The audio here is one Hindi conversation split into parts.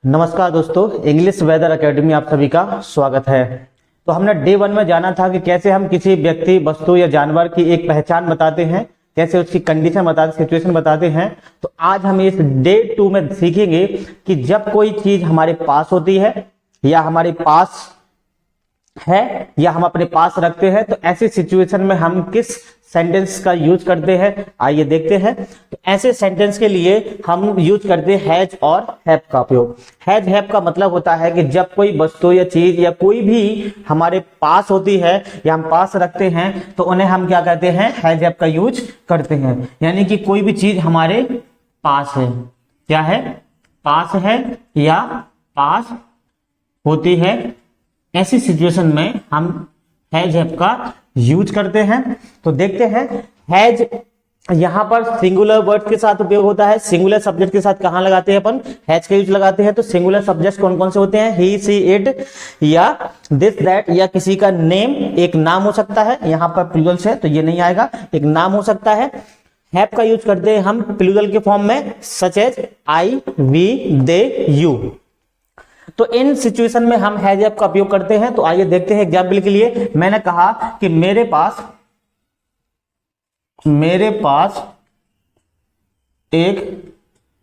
नमस्कार दोस्तों, इंग्लिश वेदर एकेडमी आप सभी का स्वागत है। तो हमने डे 1 में जाना था कि कैसे हम किसी व्यक्ति, वस्तु या जानवर की एक पहचान बताते हैं, कैसे उसकी कंडीशन बताते, सिचुएशन बताते हैं। तो आज हम इस डे 2 में सीखेंगे कि जब कोई चीज हमारे पास होती है या हमारे पास है या हम अपने पास रखते हैं, तो ऐसी सिचुएशन में हम किस सेंटेंस का यूज करते हैं, आइए देखते हैं। तो ऐसे सेंटेंस के लिए हम यूज करते हैं हैज और हैव का उपयोग। हैज हैव का मतलब होता है कि जब कोई वस्तु या चीज या कोई भी हमारे पास होती है या हम पास रखते हैं, तो उन्हें हम क्या कहते हैं, हैज हैव का यूज करते हैं। यानी कि कोई भी चीज हमारे पास है, क्या है, पास है या पास होती है, ऐसी सिचुएशन में हम हैज हैव का यूज करते हैं। तो देखते हैं, हैज यहां पर सिंगुलर वर्ड के साथ उपयोग होता है। सिंगुलर सब्जेक्ट के साथ कहां लगाते हैं अपन, हैज का यूज लगाते हैं। तो सिंगुलर सब्जेक्ट कौन कौन से होते हैं, ही, सी, इट या दिस, दैट, या किसी का नेम, एक नाम हो सकता है। यहां पर प्लूरल से तो ये नहीं आएगा, एक नाम हो सकता है। हैव का यूज करते हैं हम प्लूरल के फॉर्म में, such as I, we, they, you. तो इन सिचुएशन में हम हैज हैव का उपयोग करते हैं। तो आइए देखते हैं। एग्जाम्पल के लिए मैंने कहा कि मेरे पास एक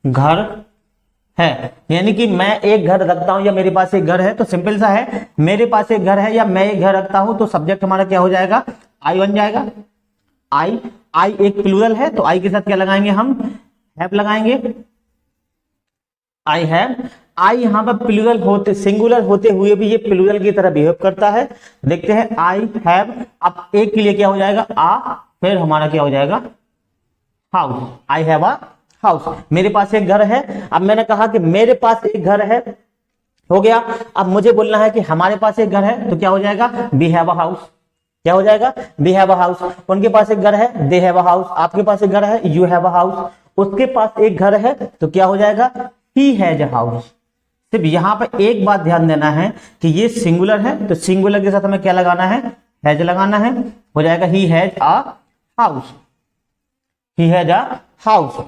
घर है, यानी कि मैं एक घर रखता हूं या मेरे पास एक घर है। तो सिंपल सा है, मेरे पास एक घर है या मैं एक घर रखता हूं, तो सब्जेक्ट हमारा क्या हो जाएगा, आई बन जाएगा। आई एक प्लूरल है, तो आई के साथ क्या लगाएंगे, हम हैव लगाएंगे। I have. आई यहां पर प्लूरल होते, सिंगुलर होते हुए भी ये प्लूरल की तरह बिहेव करता है। देखते हैं, आई हैव, अब एक के लिए क्या हो जाएगा, आ, फिर हमारा क्या हो जाएगा, house. I have a house, मेरे पास एक घर है। अब मैंने कहा कि मेरे पास एक घर है, हो गया। अब मुझे बोलना है कि हमारे पास एक घर है, तो क्या हो जाएगा, वी हैव अ हाउस। क्या हो जाएगा, वी हैव अ हाउस। उनके पास एक घर है, दे हैव अ हाउस। आपके पास एक घर है, यू हैव अ हाउस। उसके पास एक घर है, तो क्या हो जाएगा, ही हैज अ हाउस। सिर्फ यहां पर एक बात ध्यान देना है कि ये सिंगुलर है, तो सिंगुलर के साथ हमें क्या लगाना है, हैज लगाना है। हो जाएगा he has a house, he has a house.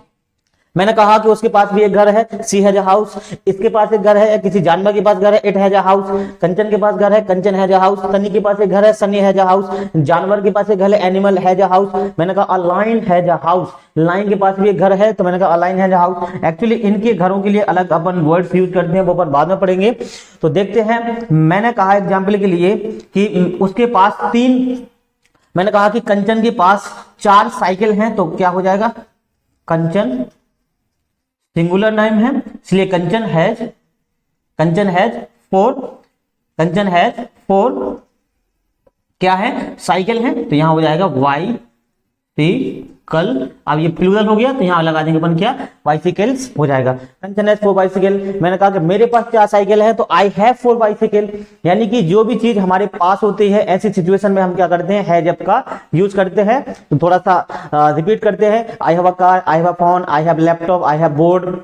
मैंने कहा कि उसके पास भी एक घर है, सी हैज अ हाउस। इसके पास एक घर है, या किसी जानवर के पास घर है, इट हैज अ हाउस। कंचन के पास घर है, कंचन हैज अ हाउस। सनी के पास एक घर है, सनी हैज अ हाउस। जानवर के पास एक घर है, एनिमल हैज अ हाउस। मैंने कहा a lion has a house, lion के पास भी एक घर है, तो मैंने कहा a lion has a house. Actually इनके घरों के लिए अलग अपन वर्ड्स यूज करते हैं, वो अपन बाद में पढ़ेंगे। तो देखते हैं, मैंने कहा एग्जाम्पल के लिए कि उसके पास मैंने कहा कि कंचन के पास 4 साइकिल हैं, तो क्या हो जाएगा, कंचन सिंगुलर नेम है, इसलिए कंचन हैज 4 क्या है, साइकिल है। तो यहां हो जाएगा बाइसिकल। अब ये प्लूरल हो गया, तो यहां लगा देंगे अपन क्या, बाइसिकल्स हो जाएगा। कंचन हैज 4 बाइसिकल। मैंने कहा कि मेरे पास 4 साइकिल है, तो आई हैव 4 बाइसिकल। यानी कि जो भी चीज हमारे पास होती है, ऐसी सिचुएशन में हम क्या करते हैं, हैज हैव का यूज करते हैं। तो थोड़ा सा रिपीट करते हैं, आई have a car, I have a phone, I have laptop, I have board.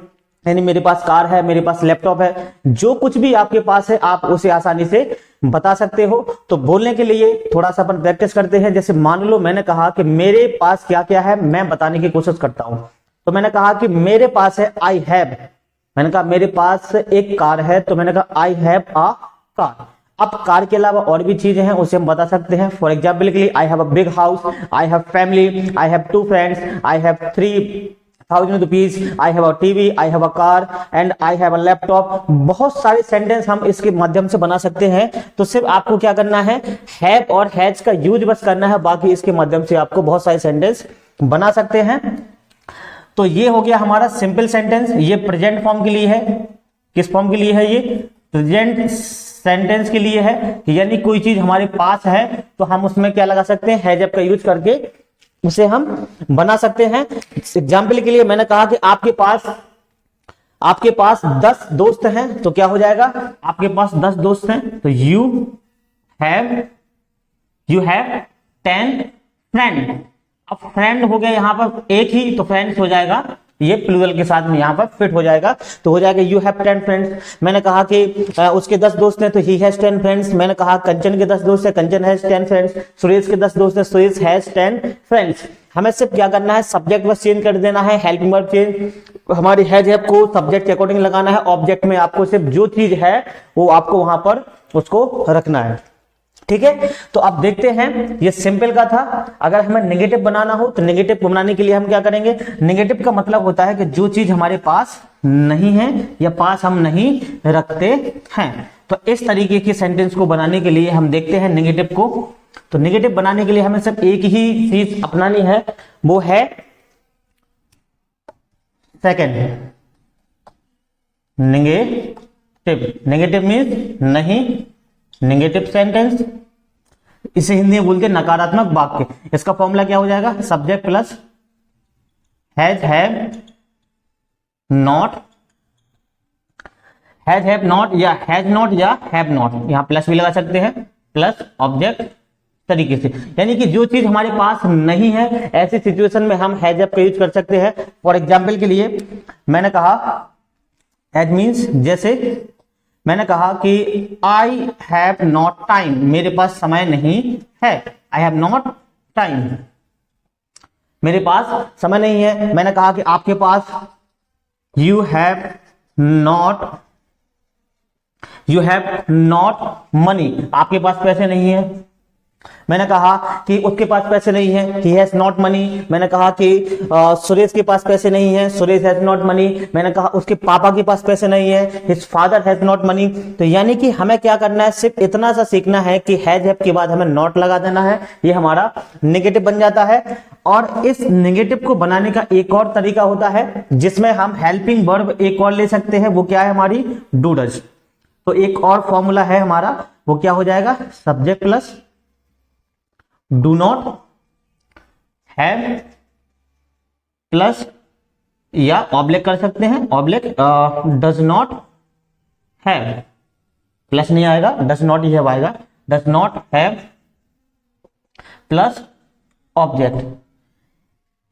यानी मेरे पास कार है, मेरे पास लैपटॉप है। जो कुछ भी आपके पास है, आप उसे आसानी से बता सकते हो। तो बोलने के लिए थोड़ा सा अपन प्रैक्टिस करते हैं। जैसे मान लो मैंने कहा कि मेरे पास क्या क्या है, मैं बताने की कोशिश करता हूं। तो मैंने कहा कि मेरे पास है, आई हैव। मैंने कहा मेरे पास एक कार है, तो मैंने कहा आई हैव अ कार। अब कार के अलावा और भी चीजें हैं, उसे हम बता सकते हैं। फॉर एग्जाम्पल के लिए, I have a big house, I have family, I have 2 friends, I have 3,000 rupees, I have a TV, I have a car and I have a laptop. बहुत सारे सेंटेंस हम इसके माध्यम से बना सकते हैं। तो सिर्फ आपको क्या करना है, हैव और हैज का यूज बस करना है, बाकी इसके माध्यम से आपको बहुत सारे सेंटेंस बना सकते हैं। तो ये हो गया हमारा सिंपल सेंटेंस। ये प्रेजेंट फॉर्म के लिए है। किस फॉर्म के लिए है, ये प्रेजेंट सेंटेंस के लिए है। यानी कोई चीज हमारे पास है, तो हम उसमें क्या लगा सकते हैं, हैज हैव का यूज करके उसे हम बना सकते हैं। एग्जाम्पल के लिए मैंने कहा कि आपके पास 10 दोस्त हैं, तो क्या हो जाएगा, आपके पास 10 दोस्त हैं, तो यू हैव 10 फ्रेंड। अब फ्रेंड हो गया यहां पर एक ही, तो फ्रेंड्स हो जाएगा, ये प्लूरल के साथ में यहां पर फिट हो जाएगा। तो हो जाएगा यू हैव 10 फ्रेंड्स। मैंने कहा कि उसके 10 दोस्त हैं, तो ही हैज 10 फ्रेंड्स। मैंने कहा कंचन के 10 दोस्त है, कंचन हैज 10 फ्रेंड्स। सुरेश के 10 दोस्त है, सुरेश हैज 10 फ्रेंड्स। हमें सिर्फ क्या करना है, सब्जेक्ट बस चेंज कर देना है, हेल्पिंग वर्ब चेंज, हमारी हैज हैव को सब्जेक्ट के अकॉर्डिंग लगाना है, ऑब्जेक्ट में आपको सिर्फ जो चीज है वो आपको वहां पर उसको रखना है। ठीक है, तो अब देखते हैं, ये सिंपल का था। अगर हमें नेगेटिव बनाना हो तो नेगेटिव को बनाने के लिए हम क्या करेंगे, नेगेटिव का मतलब होता है कि जो चीज हमारे पास नहीं है या पास हम नहीं रखते हैं। तो इस तरीके के सेंटेंस को बनाने के लिए हम देखते हैं नेगेटिव को। तो नेगेटिव बनाने के लिए हमें सिर्फ एक ही चीज अपनानी है, वो है सेकंड, नेगेटिव। नेगेटिव मीन्स नहीं, नेगेटिव सेंटेंस, इसे हिंदी में बोलते हैं नकारात्मक वाक्य। इसका फॉर्मूला क्या हो जाएगा, subject plus has have not, has have not या हैज नॉट या हैव नॉट, यहां प्लस भी लगा सकते हैं, प्लस ऑब्जेक्ट तरीके से। यानी कि जो चीज हमारे पास नहीं है ऐसी सिचुएशन में हम हैज हैव का यूज कर सकते हैं। फॉर एग्जाम्पल के लिए मैंने कहा हैज मीन्स, जैसे मैंने कहा कि आई हैव नॉट टाइम, मेरे पास समय नहीं है, आई हैव नॉट टाइम, मेरे पास समय नहीं है। मैंने कहा कि आपके पास, यू हैव नॉट मनी, आपके पास पैसे नहीं है। मैंने कहा कि उसके पास पैसे नहीं है, he has not money। मैंने कहा कि सुरेश के पास पैसे नहीं है, सुरेश has not money। मैंने कहा उसके पापा के पास पैसे नहीं है, his father has not money। तो यानी कि हमें क्या करना है, सिर्फ इतना सा सीखना है कि हैज हैव के बाद हमें नॉट लगा देना है, ये हमारा नेगेटिव बन जाता है। और इस नेगेटिव को बनाने का एक और तरीका होता है जिसमें हम हेल्पिंग वर्ब एक और ले सकते हैं, वो क्या है, हमारी डू डज। तो एक और फॉर्मूला है हमारा, वो क्या हो जाएगा, subject plus do not have plus, या ऑब्लिक कर सकते हैं, oblique does not have, plus नहीं आएगा, डज नॉट ही आएगा, does not have plus object.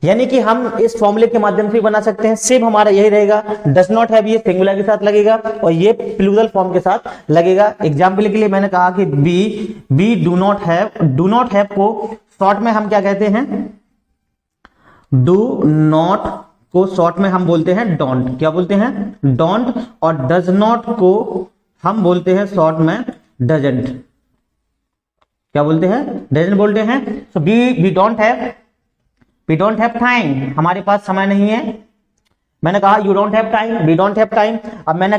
यानी कि हम इस फॉर्मूले के माध्यम से बना सकते हैं। सिर्फ हमारा यही रहेगा, डज नॉट हैव ये सिंगुलर के साथ लगेगा और ये प्लूरल फॉर्म के साथ लगेगा। एग्जाम्पल के लिए मैंने कहा कि be do not have, do not have को शॉर्ट में हम क्या कहते हैं, डू नॉट को शॉर्ट में हम बोलते हैं डोंट। क्या बोलते हैं, डोंट। और डज नॉट को हम बोलते हैं शॉर्ट में डजंट। क्या बोलते हैं, डजंट बोलते हैं। So we don't have time, हमारे पास समय नहीं है। मैंने कहा you don't have time, we don't have time. अब मैंने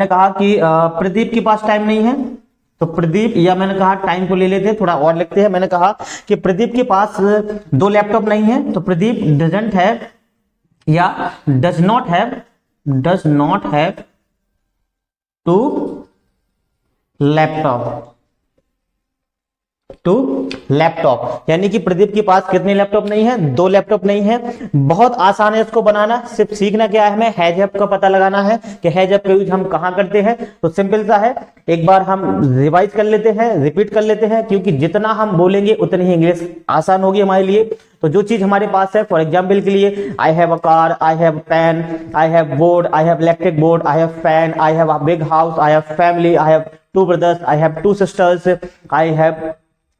कहा कि प्रदीप के पास टाइम नहीं है, तो प्रदीप, या मैंने कहा टाइम को ले लेते थोड़ा और लिखते हैं। मैंने कहा कि प्रदीप के पास 2 लैपटॉप नहीं है, तो प्रदीप डजंट हैव या डज नॉट हैव 2 लैपटॉप। यानी कि प्रदीप के पास कितने लैपटॉप नहीं है, 2 लैपटॉप नहीं है। बहुत आसान है इसको बनाना, सिर्फ सीखना क्या है, हमें हैज हैव का पता लगाना है कि हैज हैव का यूज हम कहां करते हैं। तो सिंपल सा है, एक बार हम रिवाइज कर लेते हैं, रिपीट कर लेते हैं, क्योंकि जितना हम बोलेंगे उतनी ही इंग्लिश आसान होगी हमारे लिए। तो जो चीज हमारे पास है, फॉर एग्जाम्पल के लिए, I have a car, I have pen, I have board, I have electric board, I have fan, I have a big house, I have family, I have 2 brothers, I have 2 sisters,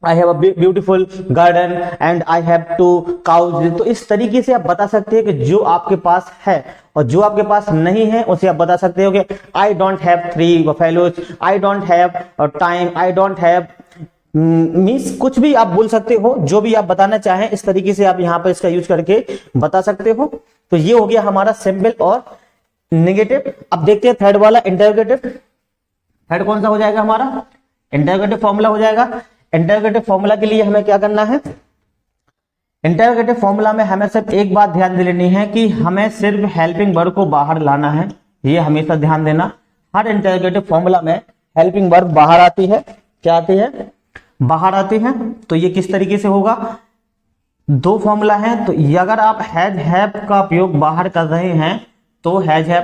I have a beautiful garden and I have 2 cows। तो इस तरीके से आप बता सकते हैं कि जो आपके पास है, और जो आपके पास नहीं है उसे आप बता सकते हो कि I don't have 3 buffaloes, I don't have time, I don't have means कुछ भी आप बोल सकते हो, जो भी आप बताना चाहें इस तरीके से आप यहाँ पर इसका यूज करके बता सकते हो। तो ये हो गया हमारा सिंपल और नेगेटिव। अब देखते हैं थर्ड वाला, इंटरोगेटिव। थर्ड कौन सा हो जाएगा हमारा, इंटरोगेटिव फॉर्मूला हो जाएगा। इंटरोगेटिव फॉर्मूला के लिए हमें क्या करना है, इंटरोगेटिव फॉर्मूला में हमें सिर्फ एक बात ध्यान दे लेनी है कि हमें सिर्फ हेल्पिंग वर्ब को बाहर लाना है। ये हमेशा ध्यान देना, हर इंटरोगेटिव फॉर्मूला में हेल्पिंग वर्ब बाहर आती है। क्या आती है, बाहर आती है। तो ये किस तरीके से होगा, 2 फॉर्मूला है। तो अगर आप हैज हैव का उपयोग बाहर कर रहे हैं तो हैज हैव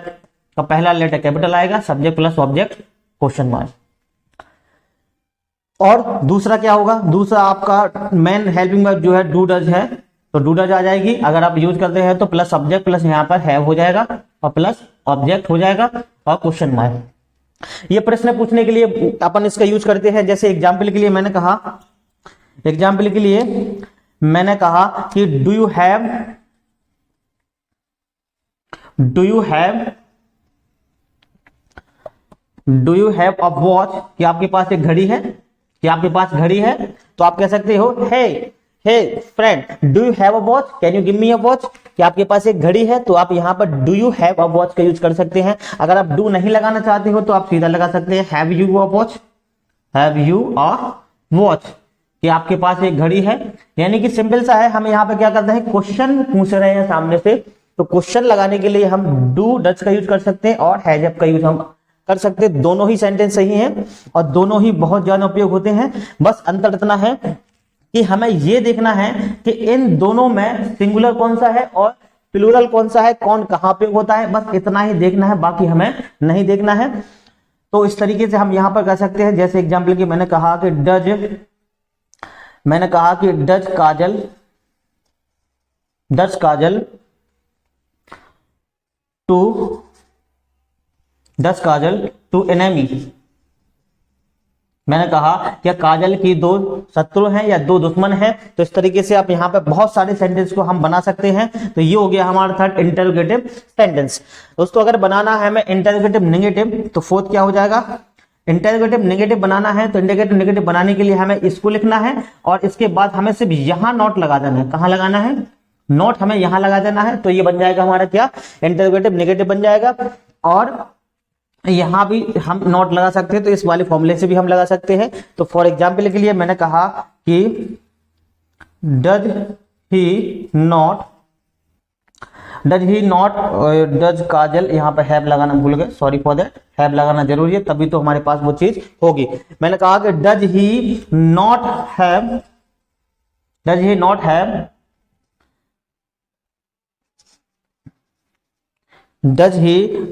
का पहला लेटर कैपिटल आएगा, subject plus object question mark. और दूसरा क्या होगा, दूसरा आपका मेन हेल्पिंग वर्ब जो है डू डज है, तो डू डज आ जाएगी। अगर आप यूज करते हैं तो प्लस सब्जेक्ट प्लस यहाँ पर हैव हो जाएगा और प्लस ऑब्जेक्ट हो जाएगा और क्वेश्चन मार्क। ये प्रश्न पूछने के लिए अपन इसका यूज करते हैं। जैसे एग्जाम्पल के लिए मैंने कहा, एग्जाम्पल के लिए मैंने कहा कि do you have a watch, कि आपके पास एक घड़ी है, कि आपके पास घड़ी है, तो आप कह सकते हो hey friend do you have a watch, can you give me a watch, कि आपके पास एक घड़ी है, तो आप यहाँ पर do you have a watch का यूज कर सकते हैं। अगर आप डू नहीं लगाना चाहते हो तो आप सीधा लगा सकते हैं have you a watch, have you a watch, कि आपके पास एक घड़ी है। यानी कि सिंपल सा है, हम यहाँ पे क्या करते हैं, क्वेश्चन पूछ रहे हैं सामने से, तो क्वेश्चन लगाने के लिए हम डू डच का यूज कर सकते हैं और हैज का यूज हम कर सकते हैं। दोनों ही सेंटेंस सही हैं और दोनों ही बहुत ज्यादा उपयोग होते हैं। बस अंतर इतना है कि हमें यह देखना है कि इन दोनों में सिंगुलर कौन सा है और प्लूरल कौन सा है, कौन कहां पे होता है, बस इतना ही देखना है, बाकी हमें नहीं देखना है। तो इस तरीके से हम यहां पर कर सकते हैं। जैसे एग्जांपल की मैंने कहा कि डज काजल टू एनेमी। मैंने कहा क्या काजल की दो शत्रु हैं या दो दुश्मन हैं। तो इस तरीके से आप यहाँ पे बहुत सारे सेंटेंस को हम बना सकते हैं। तो ये हो गया हमारा थर्ड इंटरोगेटिव सेंटेंस। दोस्तों अगर बनाना है हमें इंटरोगेटिव नेगेटिव, तो फोर्थ क्या हो जाएगा, इंटरोगेटिव नेगेटिव बनाना है तो इंटरोगेटिव नेगेटिव बनाने के लिए हमें इसको लिखना है और इसके बाद हमें सिर्फ यहां नोट लगा देना है। कहां लगाना है, नोट हमें यहां लगा देना है। तो ये बन जाएगा हमारा क्या, इंटरोगेटिव नेगेटिव बन जाएगा। और यहां भी हम नोट लगा सकते हैं, तो इस वाले फॉर्मूले से भी हम लगा सकते हैं। तो फॉर एग्जाम्पल के लिए मैंने कहा कि डज काजल, यहां पर हैव लगाना भूल गए, सॉरी फॉर दैट, हैव लगाना जरूरी है, तभी तो हमारे पास वो चीज होगी। मैंने कहा कि does he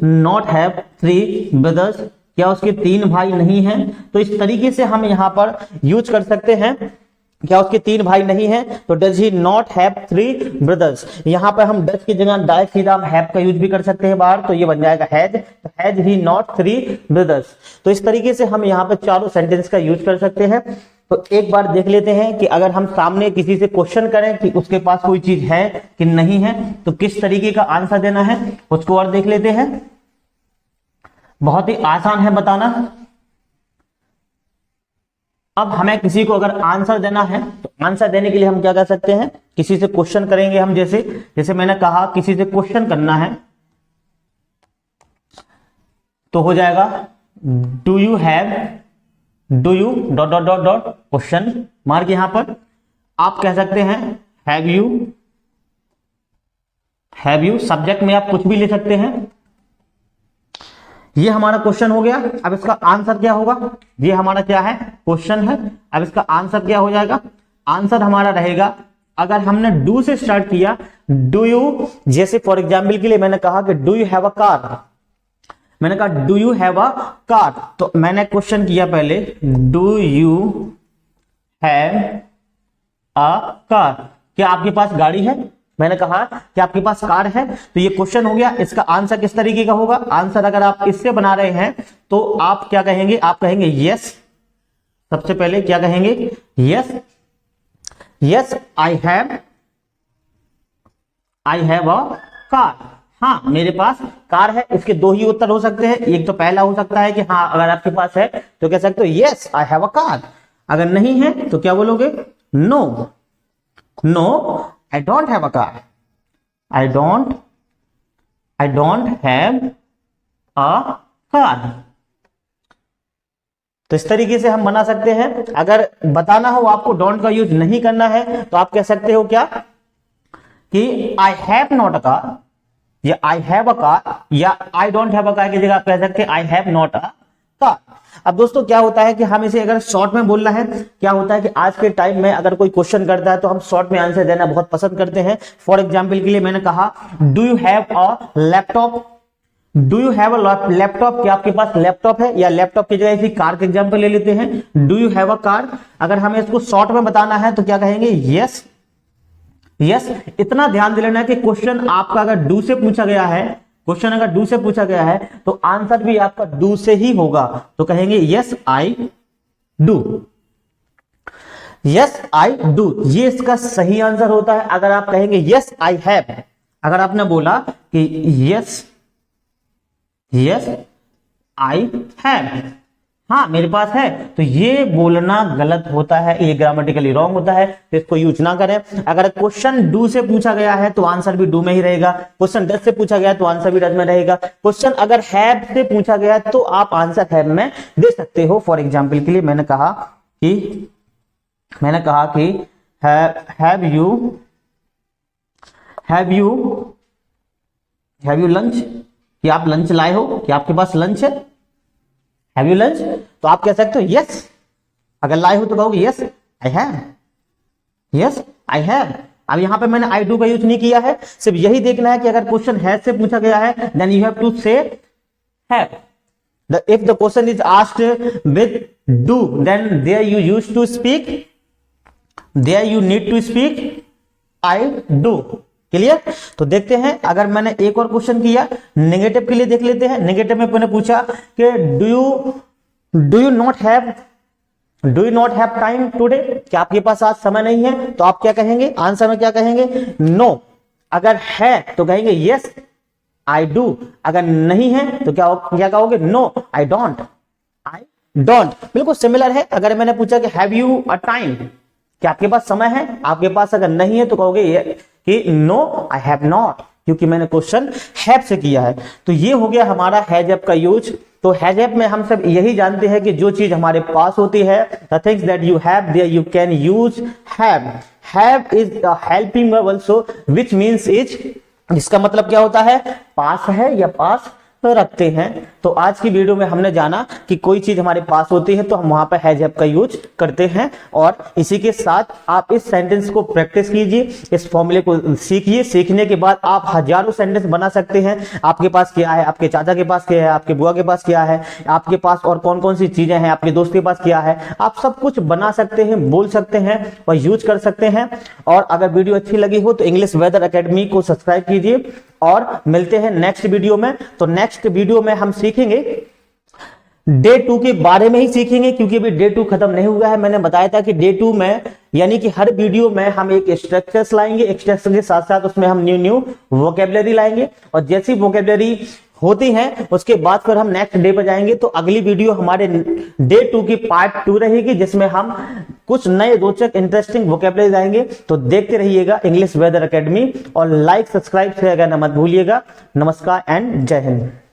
not have 3 brothers, क्या उसके 3 भाई नहीं हैं। तो इस तरीके से हम यहां पर यूज कर सकते हैं, क्या उसके 3 भाई नहीं हैं, तो does he not have 3 brothers. यहां पर हम डज की जगह डायरेक्ट सीधा हम हैव का यूज भी कर सकते हैं बाहर, तो ये बन जाएगा हैज, तो हैज ही नॉट 3 ब्रदर्स। तो इस तरीके से हम यहां पर चारों सेंटेंस का यूज कर सकते हैं। तो एक बार देख लेते हैं कि अगर हम सामने किसी से क्वेश्चन करें कि उसके पास कोई चीज है कि नहीं है, तो किस तरीके का आंसर देना है उसको और देख लेते हैं। बहुत ही आसान है बताना। अब हमें किसी को अगर आंसर देना है तो आंसर देने के लिए हम क्या कर सकते हैं, किसी से क्वेश्चन करेंगे हम। जैसे मैंने कहा किसी से क्वेश्चन करना है तो हो जाएगा do U dot dot dot dot question mark. यहां पर आप कह सकते हैं हैव यू, सब्जेक्ट में आप कुछ भी ले सकते हैं। ये हमारा क्वेश्चन हो गया। अब इसका आंसर क्या होगा, ये हमारा क्या है, क्वेश्चन है। अब इसका आंसर क्या हो जाएगा, आंसर हमारा रहेगा, अगर हमने डू से स्टार्ट किया, डू यू, जैसे फॉर एग्जाम्पल के लिए मैंने कहा कि do you have a car, मैंने कहा do you have a car, तो मैंने क्वेश्चन किया पहले do you have a car, क्या आपके पास गाड़ी है। मैंने कहा कि आपके पास कार है, तो ये क्वेश्चन हो गया। इसका आंसर किस तरीके का होगा, आंसर अगर आप इससे बना रहे हैं तो आप क्या कहेंगे, आप कहेंगे यस। सबसे पहले क्या कहेंगे, yes I have a car, हाँ मेरे पास कार है। इसके दो ही उत्तर हो सकते हैं। एक तो पहला हो सकता है कि हाँ अगर आपके पास है तो कह सकते हो yes I have a car, अगर नहीं है तो क्या बोलोगे, no I don't have a car. I don't have a car. तो इस तरीके से हम बना सकते हैं। अगर बताना हो आपको डोंट का यूज नहीं करना है तो आप कह सकते हो क्या कि I have not a car या I have a car या I don't have a car की जगह आप कह सकते हैं I have not a car। अब दोस्तों क्या होता है कि हम इसे अगर शॉर्ट में बोलना है, क्या होता है कि आज के टाइम में अगर कोई क्वेश्चन करता है तो हम शॉर्ट में आंसर देना बहुत पसंद करते हैं। फॉर एग्जांपल के लिए मैंने कहा do you have a laptop, do you have a laptop, क्या आपके पास लैपटॉप है, या लैपटॉप की जगह इसी कार के एग्जांपल ले लेते हैं do you have a car. अगर हमें इसको शॉर्ट में बताना है तो क्या कहेंगे, यस। इतना ध्यान दे लेना है कि क्वेश्चन आपका अगर डू से पूछा गया है, क्वेश्चन अगर डू से पूछा गया है तो आंसर भी आपका डू से ही होगा, तो कहेंगे yes I do. Yes I do, ये इसका सही आंसर होता है। अगर आप कहेंगे यस आई हैव, अगर आपने बोला कि यस आई हैव, हाँ मेरे पास है, तो ये बोलना गलत होता है, ये ग्रामेटिकली रॉन्ग होता है, तो इसको यूज ना करें। अगर क्वेश्चन डू से पूछा गया है तो आंसर भी डू में ही रहेगा, क्वेश्चन डज से पूछा गया है तो आंसर भी डज में रहेगा, क्वेश्चन अगर हैव से पूछा गया है तो आप आंसर हैव में दे सकते हो। फॉर एग्जाम्पल के लिए मैंने कहा कि हैव यू लंच, कि आप लंच लाए हो, कि आपके पास लंच है, हैव यू लंच, तो आप कह सकते हो यस, अगर लाए हो तो कहोगे yes I have, yes I have. अब यहां पे मैंने आई डू का यूज नहीं किया है, सिर्फ यही देखना है कि अगर क्वेश्चन हैव से पूछा गया है देन यू हैव टू से have. If the question is asked with do, then there you used to speak, there you need to speak I do। Clear? तो देखते हैं, अगर मैंने एक और क्वेश्चन किया नेगेटिव के लिए, देख लेते हैं। नेगेटिव में मैंने पूछा कि do you not have time today, क्या आपके पास आज समय नहीं है, तो आप क्या कहेंगे, आंसर में क्या कहेंगे, नो। अगर है तो कहेंगे यस आई डू, अगर नहीं है तो क्या कहोगे, नो आई डोंट, बिल्कुल सिमिलर है। अगर मैंने पूछा कि हैव यू अ टाइम, क्या आपके पास समय है, आपके पास अगर नहीं है तो कहोगे कि नो आई हैव नॉट, क्योंकि मैंने क्वेश्चन हैव से किया है। तो ये हो गया हमारा हैज हैव का यूज। तो हैज हैव में हम सब यही जानते हैं कि जो चीज हमारे पास होती है, the things that you have their you can use have. Have is a helping verb also which means is, इसका मतलब क्या होता है, पास है या पास रखते हैं। तो आज की वीडियो में हमने जाना कि कोई चीज हमारे पास होती है तो हम वहां पर हैज हैव का यूज करते हैं। और इसी के साथ आप इस सेंटेंस को प्रैक्टिस कीजिए, इस फॉर्मूले को सीखिए। सीखने के बाद आप हजारों सेंटेंस बना सकते हैं। आपके पास क्या है, आपके चाचा के पास क्या है, आपके बुआ के पास क्या है, आपके पास और कौन कौन सी चीजें हैं, आपके दोस्त के पास क्या है, आप सब कुछ बना सकते हैं, बोल सकते हैं और यूज कर सकते हैं। और अगर वीडियो अच्छी लगी हो तो इंग्लिश वेदर एकेडमी को सब्सक्राइब कीजिए और मिलते हैं नेक्स्ट वीडियो में। तो नेक्स्ट वीडियो में हम सीखेंगे डे 2 के बारे में ही सीखेंगे, क्योंकि अभी डे 2 खत्म नहीं हुआ है। मैंने बताया था कि डे 2 में यानी कि हर वीडियो में हम एक स्ट्रक्चर्स लाएंगे, स्ट्रक्चर के साथ साथ उसमें हम न्यू वोकेबलरी लाएंगे, और जैसी वोकेबलरी होती है उसके बाद फिर हम नेक्स्ट डे पर जाएंगे। तो अगली वीडियो हमारे डे 2 की पार्ट 2 रहेगी, जिसमें हम कुछ नए रोचक इंटरेस्टिंग वोकेबलरी लाएंगे। तो देखते रहिएगा इंग्लिश वेदर एकेडमी, और लाइक सब्सक्राइब शेयर करना मत भूलिएगा। नमस्कार एंड जय हिंद।